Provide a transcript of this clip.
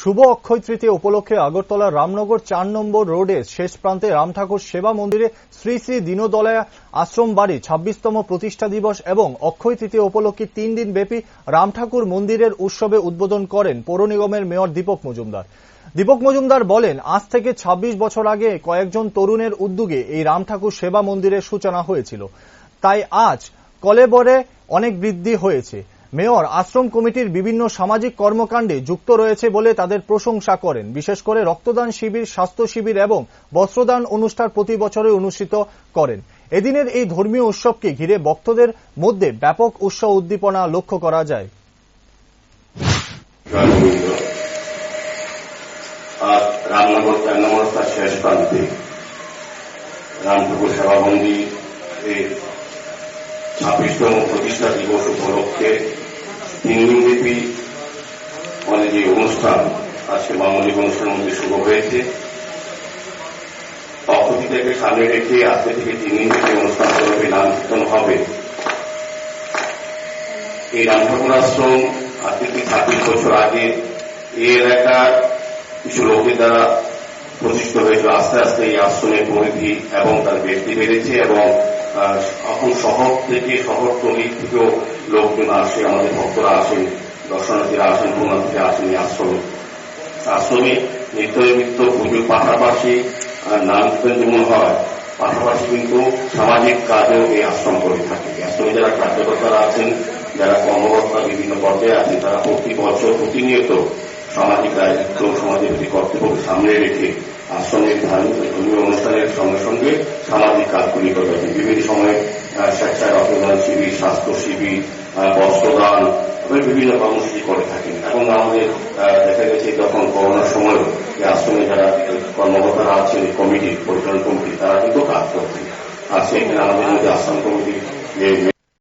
শুভ অক্ষয় তৃতীয়া উপলক্ষে আগরতলা রামনগর ৪ নম্বর রোডের শেষ প্রান্তে রাম ঠাকুর সেবা মন্দিরে শ্রী শ্রী দীনদয়াল আশ্রম বাড়ি ২৬তম প্রতিষ্ঠা দিবস এবং অক্ষয় তৃতীয়া উপলক্ষে ৩ দিন ব্যাপী রাম ঠাকুর মন্দিরের উৎসবে উদ্বোধন করেন পৌর নিগমের মেয়র দীপক মজুমদার। দীপক মজুমদার বলেন, আজ থেকে ২৬ বছর আগে কয়েকজন তরুণের উদ্যোগে এই রাম ঠাকুর সেবা মন্দিরের সূচনা হয়েছিল, তাই আজ কলেবরে অনেক বৃদ্ধি হয়েছে। মেয়র আশ্রম কমিটির বিভিন্ন সামাজিক কর্মকাণ্ডে যুক্ত রয়েছে বলে তাদের প্রশংসা করেন। বিশেষ করে রক্তদান শিবির, স্বাস্থ্য শিবির এবং বস্ত্রদান অনুষ্ঠান প্রতি বছরই অনুষ্ঠিত করেন। এদিনের এই ধর্মীয় উৎসবকে ঘিরে ভক্তদের মধ্যে ব্যাপক উৎসাহ উদ্দীপনা লক্ষ্য করা যায়। রামনগর ৪ নম্বর তার শেষ প্রান্তে রাম ঠাকুর সেবা মন্দির ২৬তম প্রতিষ্ঠা দিবস উপলক্ষে ৩ দিনব্যাপী অনেক যে অনুষ্ঠান আজকে মামলিক অনুষ্ঠানের মধ্যে শুরু হয়েছে। অক্ষতিটাকে সামনে রেখে আজকে থেকে ৩ দিন থেকে অনুষ্ঠান করবে, নাম কীর্তন হবে। এই রাম ঠাকুর আশ্রম আজ থেকে ২৬ বছর আগে এই এলাকার কিছু লোকের দ্বারা প্রতিষ্ঠিত হয়েছিল। আস্তে আস্তে এই আশ্রমের পরিধি এবং তার ব্যক্তি বেড়েছে এবং এখন শহর থেকে শহরতলি থেকেও লোকজন আসে, আমাদের ভক্তরা আসেন, দর্শনার্থীরা আসেন, পুণ্যার্থীরা আসেন এই আশ্রমে নিত্য পুজোর পাশাপাশি নাম কীর্তন যেমন হয়, পাশাপাশি কিন্তু সামাজিক কাজও এই আশ্রম করে থাকে। আশ্রমে যারা কার্যকর্তারা আছেন, যারা কর্মকর্তা বিভিন্ন পর্যায়ে আছেন, তারা প্রতি বছর প্রতিনিয়ত সামাজিক দায়িত্ব, সমাজের প্রতি কর্তব্যকে সামনে রেখে আশ্রমের ধর্মীয় অনুষ্ঠানের সঙ্গে সঙ্গে সামাজিক কাজগুলি করে থাকেন। বিভিন্ন সময়ে স্বেচ্ছায় রক্তদান শিবির, স্বাস্থ্য শিবির, বস্ত্রদান, বিভিন্ন কর্মসূচি করে থাকেন। এবং আমাদের দেখা গেছে যখন করোনার সময় এই আশ্রমে যারা কর্মকর্তারা আছেন, কমিটি, পরিচালনা কমিটি, তারা কিন্তু কাজ করছেন। আজকে এখানে আমাদের মধ্যে আশ্রম কমিটির যে